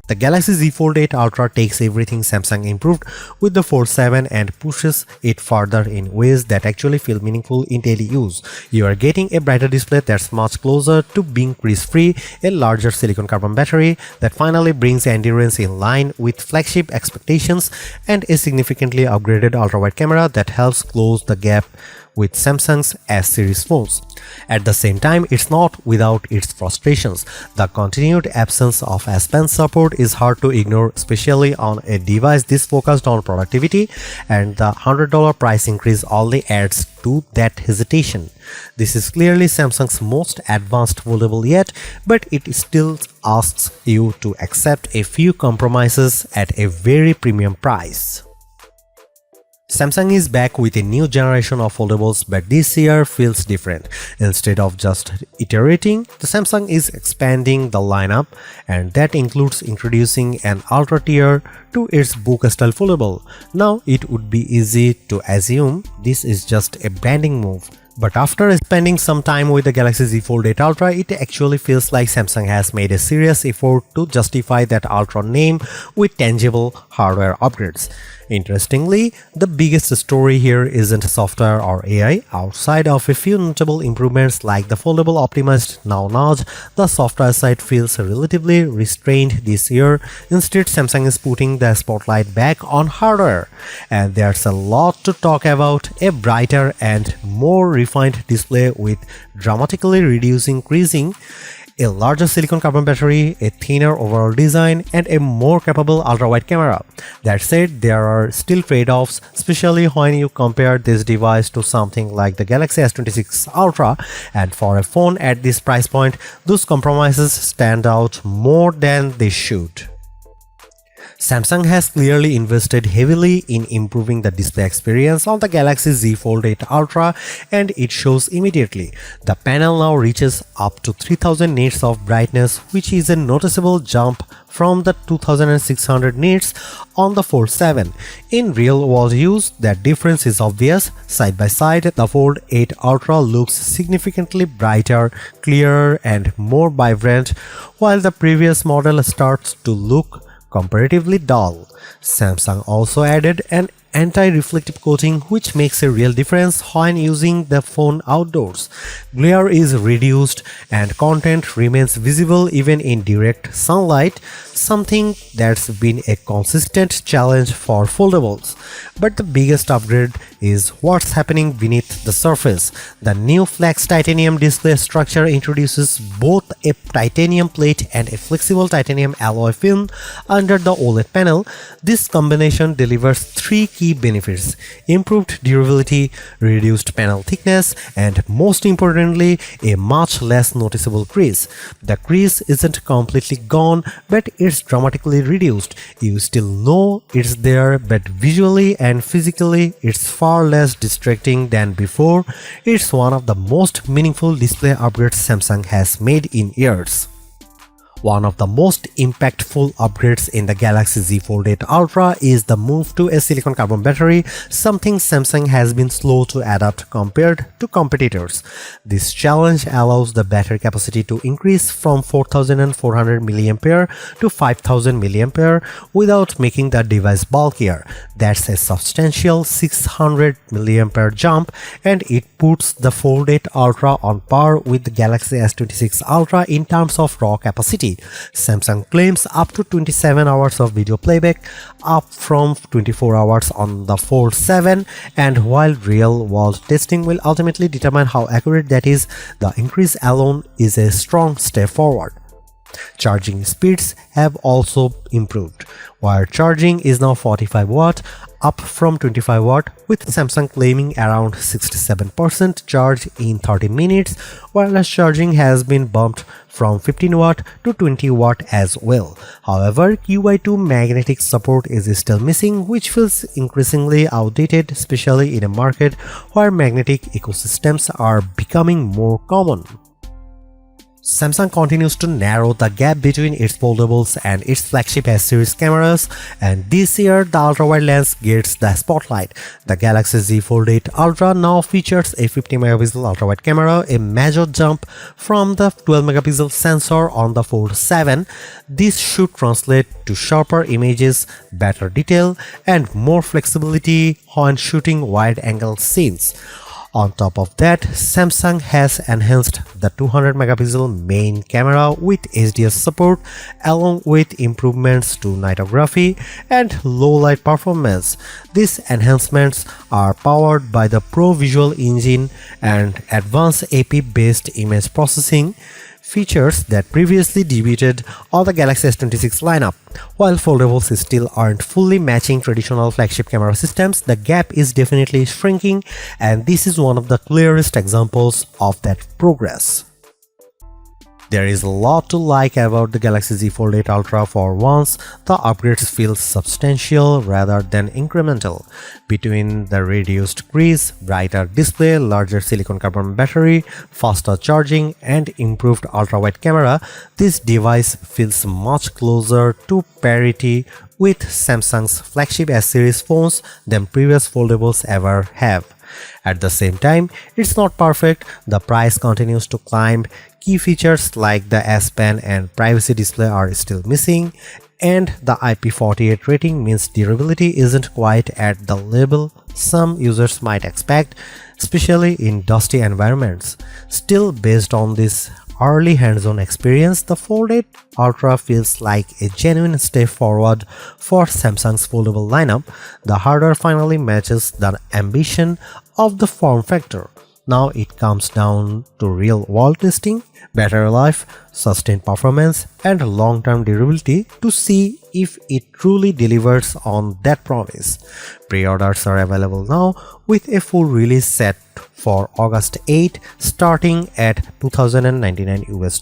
The Galaxy Z Fold 8 Ultra takes everything Samsung improved with the Fold 7 and pushes it further in ways that actually feel meaningful in daily use. You are getting a brighter display that's much closer to being crease-free, a larger silicon carbon battery that finally brings endurance in line with flagship expectations, and a significantly upgraded ultra-wide camera that helps close the gap with Samsung's S-series phones. At the same time, it's not without its frustrations. The continued absence of S Pen support is hard to ignore, especially on a device this focused on productivity, and the $100 price increase only adds to that hesitation. This is clearly Samsung's most advanced foldable yet, but it still asks you to accept a few compromises at a very premium price. Samsung is back with a new generation of foldables, but this year feels different. Instead of just iterating, the Samsung is expanding the lineup, and that includes introducing an ultra tier to its book-style foldable. Now, it would be easy to assume this is just a branding move. But after spending some time with the Galaxy Z Fold 8 Ultra, it actually feels like Samsung has made a serious effort to justify that Ultra name with tangible hardware upgrades. Interestingly, the biggest story here isn't software or AI. Outside of a few notable improvements like the foldable optimized now notch, the software side feels relatively restrained this year. Instead, Samsung is putting the spotlight back on hardware. And there's a lot to talk about: a brighter and more refined display with dramatically reducing creasing, a larger silicon carbon battery, a thinner overall design, and a more capable ultra-wide camera. That said, there are still trade-offs, especially when you compare this device to something like the Galaxy S26 Ultra, and for a phone at this price point, those compromises stand out more than they should. Samsung has clearly invested heavily in improving the display experience on the Galaxy Z Fold 8 Ultra, and it shows immediately. The panel now reaches up to 3000 nits of brightness, which is a noticeable jump from the 2600 nits on the Fold 7. In real-world use, that difference is obvious. Side by side, the Fold 8 Ultra looks significantly brighter, clearer, and more vibrant, while the previous model starts to look comparatively dull. Samsung also added an anti-reflective coating, which makes a real difference when using the phone outdoors. Glare is reduced and content remains visible even in direct sunlight, something that's been a consistent challenge for foldables. But the biggest upgrade is what's happening beneath the surface. The new flex titanium display structure introduces both a titanium plate and a flexible titanium alloy film under the OLED panel. This combination delivers three key benefits: improved durability, reduced panel thickness, and most importantly, a much less noticeable crease. The crease isn't completely gone, but it's dramatically reduced. You still know it's there, but visually and physically it's far less distracting than before. It's one of the most meaningful display upgrades Samsung has made in years. One of the most impactful upgrades in the Galaxy Z Fold 8 Ultra is the move to a silicon carbon battery, something Samsung has been slow to adapt compared to competitors. This challenge allows the battery capacity to increase from 4400 mAh to 5000 mAh without making the device bulkier. That's a substantial 600 mAh jump, and it puts the Fold 8 Ultra on par with the Galaxy S26 Ultra in terms of raw capacity. Samsung claims up to 27 hours of video playback, up from 24 hours on the Fold 7, and while real-world testing will ultimately determine how accurate that is, the increase alone is a strong step forward. Charging speeds have also improved. Wire charging is now 45 watt, up from 25 watt, with Samsung claiming around 67% charge in 30 minutes. Wireless charging has been bumped from 15 watt to 20 watt as well. However, QI2 magnetic support is still missing, which feels increasingly outdated, especially in a market where magnetic ecosystems are becoming more common. Samsung continues to narrow the gap between its foldables and its flagship S-series cameras, and this year the ultra-wide lens gets the spotlight. The Galaxy Z Fold 8 Ultra now features a 50-megapixel ultra-wide camera, a major jump from the 12-megapixel sensor on the Fold 7. This should translate to sharper images, better detail, and more flexibility when shooting wide-angle scenes. On top of that, Samsung has enhanced the 200-megapixel main camera with HDR support along with improvements to nightography and low-light performance. These enhancements are powered by the Pro Visual Engine and advanced AP-based image processing, features that previously debuted on the Galaxy S26 lineup. While foldables still aren't fully matching traditional flagship camera systems, the gap is definitely shrinking, and this is one of the clearest examples of that progress. There is a lot to like about the Galaxy Z Fold 8 Ultra. For once, the upgrades feel substantial rather than incremental. Between the reduced crease, brighter display, larger silicon carbon battery, faster charging, and improved ultra-wide camera, this device feels much closer to parity with Samsung's flagship S-series phones than previous foldables ever have. At the same time, it's not perfect. The price continues to climb. Key features like the S Pen and privacy display are still missing, and the IP48 rating means durability isn't quite at the level some users might expect, especially in dusty environments. Still, based on this early hands-on experience, the Fold 8 Ultra feels like a genuine step forward for Samsung's foldable lineup. The hardware finally matches the ambition of the form factor. Now it comes down to real-world testing, battery life, sustained performance, and long-term durability to see if it truly delivers on that promise. Pre-orders are available now, with a full release set for August 8, starting at $2,099 US.